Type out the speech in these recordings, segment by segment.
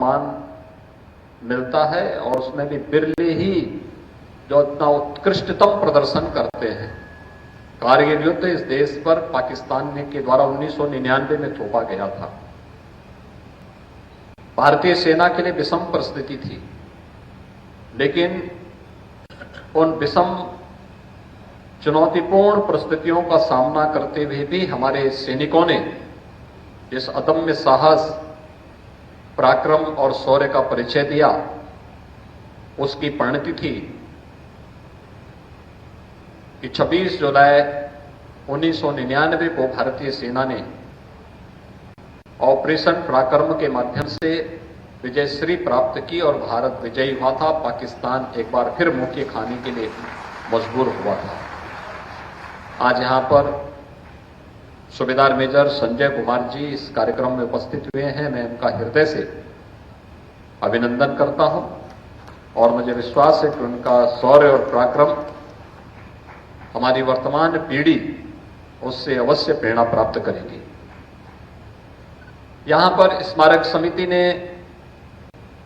सम्मान मिलता है और उसमें भी बिरले ही जो इतना उत्कृष्टतम प्रदर्शन करते हैं। कारगिल युद्ध इस देश पर पाकिस्तान के द्वारा 1999 में थोपा गया था। भारतीय सेना के लिए विषम परिस्थिति थी, लेकिन उन विषम चुनौतीपूर्ण परिस्थितियों का सामना करते हुए भी हमारे सैनिकों ने जिस अदम्य साहस, पराक्रम और शौर्य का परिचय दिया, उसकी परिणति थी कि 26 जुलाई 1999 को भारतीय सेना ने ऑपरेशन पराक्रम के माध्यम से विजयश्री प्राप्त की और भारत विजयी हुआ था। पाकिस्तान एक बार फिर मुंह की खाने के लिए मजबूर हुआ था। आज यहां पर सूबेदार मेजर संजय कुमार जी इस कार्यक्रम में उपस्थित हुए हैं। मैं उनका हृदय से अभिनंदन करता हूं और मुझे विश्वास है कि उनका शौर्य और पराक्रम हमारी वर्तमान पीढ़ी उससे अवश्य प्रेरणा प्राप्त करेगी। यहां पर स्मारक समिति ने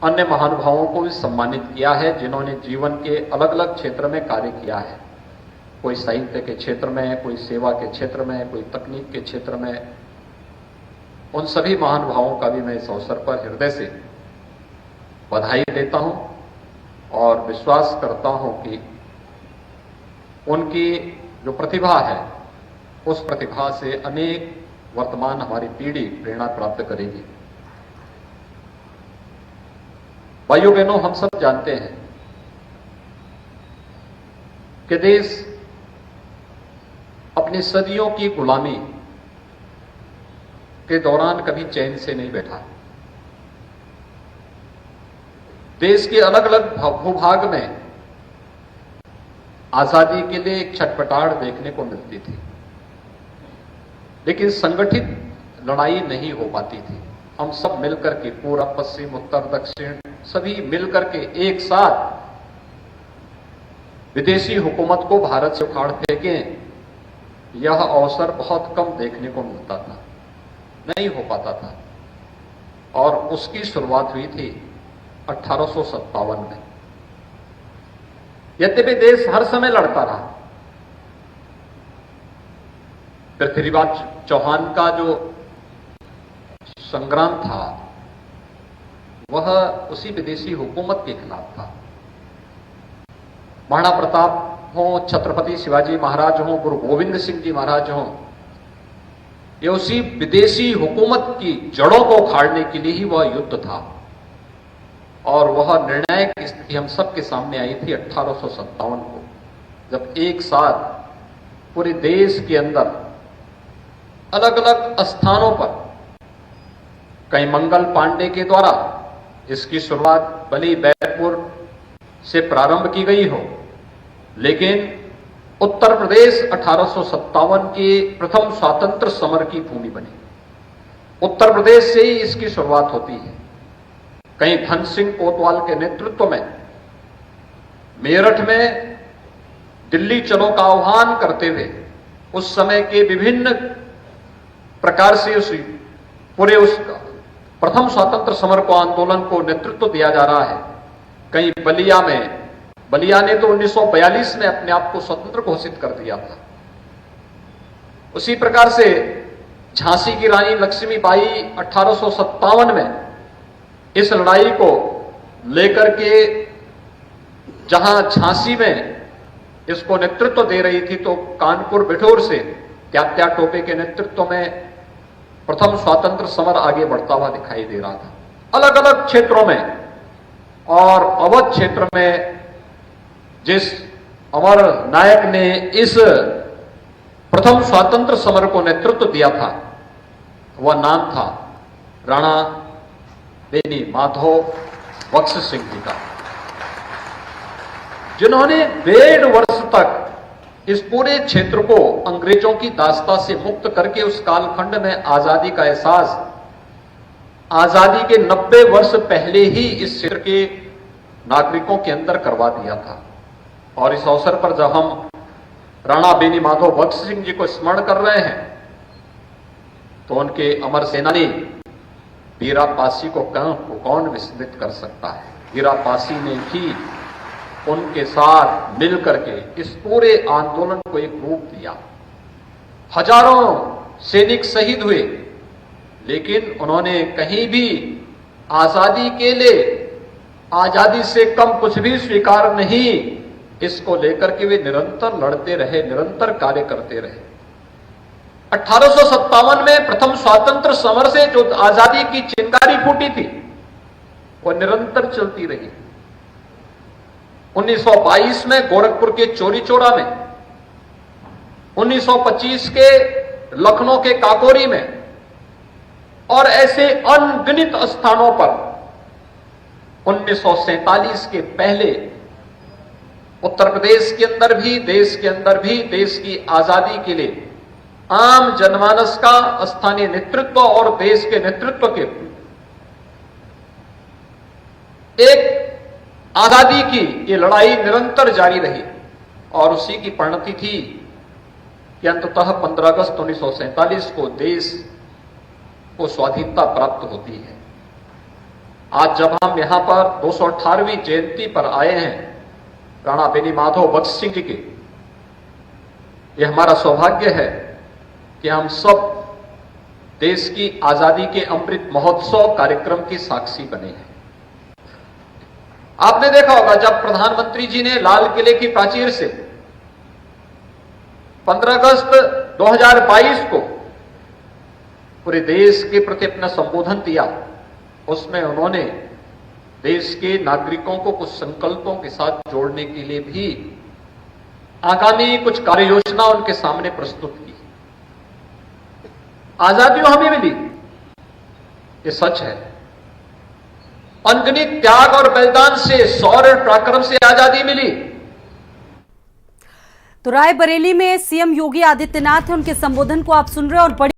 अन्य महानुभावों को भी सम्मानित किया है, जिन्होंने जीवन के अलग अलग क्षेत्र में कार्य किया है। कोई साहित्य के क्षेत्र में, कोई सेवा के क्षेत्र में, कोई तकनीक के क्षेत्र में। उन सभी महानुभावों का भी मैं इस अवसर पर हृदय से बधाई देता हूं और विश्वास करता हूं कि उनकी जो प्रतिभा है, उस प्रतिभा से अनेक वर्तमान हमारी पीढ़ी प्रेरणा प्राप्त करेगी। भाइयों बहनों, हम सब जानते हैं कि देश अपनी सदियों की गुलामी के दौरान कभी चैन से नहीं बैठा। देश के अलग अलग भूभाग में आजादी के लिए एक छटपटाहट देखने को मिलती थी, लेकिन संगठित लड़ाई नहीं हो पाती थी। हम सब मिलकर के, पूर्व पश्चिम उत्तर दक्षिण, सभी मिलकर के एक साथ विदेशी हुकूमत को भारत से उखाड़ फेंकें, यह अवसर बहुत कम देखने को मिलता था, नहीं हो पाता था। और उसकी शुरुआत हुई थी 1857 में। यद्यपि देश हर समय लड़ता रहा। पृथ्वीराज चौहान का जो संग्राम था वह उसी विदेशी हुकूमत के खिलाफ था। महाराणा प्रताप हो, छत्रपति शिवाजी महाराज हो, गुरु गोविंद सिंह जी महाराज हो, ये उसी विदेशी हुकूमत की जड़ों को उखाड़ने के लिए ही वह युद्ध था। और वह निर्णायक स्थिति हम सबके सामने आई थी 1857 को, जब एक साथ पूरे देश के अंदर अलग अलग स्थानों पर, कहीं मंगल पांडे के द्वारा इसकी शुरुआत बली बैरपुर से प्रारंभ की गई हो, लेकिन उत्तर प्रदेश 1857 के प्रथम स्वातंत्र समर की भूमि बनी। उत्तर प्रदेश से ही इसकी शुरुआत होती है। कहीं धन सिंह कोतवाल के नेतृत्व में मेरठ में दिल्ली चलो का आह्वान करते हुए उस समय के विभिन्न प्रकार से उस प्रथम स्वातंत्र समर को, आंदोलन को नेतृत्व दिया जा रहा है। कहीं बलिया में, बलिया ने तो 1942 में अपने आप को स्वतंत्र घोषित कर दिया था। उसी प्रकार से झांसी की रानी लक्ष्मीबाई 1857 में इस लड़ाई को लेकर के जहां झांसी में इसको नेतृत्व दे रही थी, तो कानपुर बिठूर से त्यात्या टोपे के नेतृत्व में प्रथम स्वातंत्र समर आगे बढ़ता हुआ दिखाई दे रहा था। अलग अलग क्षेत्रों में, और अवध क्षेत्र में जिस अमर नायक ने इस प्रथम स्वातंत्र समर को नेतृत्व दिया था, वह नाम था राणा बेनी माधव बख्श सिंह जी का, जिन्होंने 1.5 वर्ष तक इस पूरे क्षेत्र को अंग्रेजों की दास्ता से मुक्त करके उस कालखंड में आजादी का एहसास आजादी के 90 वर्ष पहले ही इस क्षेत्र के नागरिकों के अंदर करवा दिया था। और इस अवसर पर जब हम राणा बेनी माधव बख्श सिंह जी को स्मरण कर रहे हैं, तो उनके अमर सेनानी वीरा पासी को कौन विस्मृत कर सकता है। वीरा पासी ने भी उनके साथ मिलकर के इस पूरे आंदोलन को एक रूप दिया। हजारों सैनिक शहीद हुए, लेकिन उन्होंने कहीं भी आजादी के लिए आजादी से कम कुछ भी स्वीकार नहीं, इसको लेकर के वे निरंतर लड़ते रहे, निरंतर कार्य करते रहे। 1857 में प्रथम स्वातंत्र समर से जो आजादी की चिंगारी फूटी थी वो निरंतर चलती रही। 1922 में गोरखपुर के चौरी चौरा में, 1925 के लखनऊ के काकोरी में और ऐसे अनगिनत स्थानों पर 1947 के पहले उत्तर प्रदेश के अंदर भी, देश के अंदर भी देश की आजादी के लिए आम जनमानस का, स्थानीय नेतृत्व और देश के नेतृत्व के एक आजादी की ये लड़ाई निरंतर जारी रही और उसी की परिणति थी कि अंततः 15 अगस्त 1947 को देश को स्वाधीनता प्राप्त होती है। आज जब हम यहां पर 218वीं जयंती पर आए हैं राणा बेनी माधव भगत सिंह जी के, यह हमारा सौभाग्य है कि हम सब देश की आजादी के अमृत महोत्सव कार्यक्रम की साक्षी बने हैं। आपने देखा होगा जब प्रधानमंत्री जी ने लाल किले की प्राचीर से 15 अगस्त 2022 को पूरे देश के प्रति अपना संबोधन दिया, उसमें उन्होंने देश के नागरिकों को कुछ संकल्पों के साथ जोड़ने के लिए भी आगामी कुछ कार्य योजना उनके सामने प्रस्तुत की। आजादी हमें मिली, ये सच है। अनगिनत त्याग और बलिदान से, शौर्य पराक्रम से आजादी मिली। तो रायबरेली में सीएम योगी आदित्यनाथ है, उनके संबोधन को आप सुन रहे हैं और बड़ी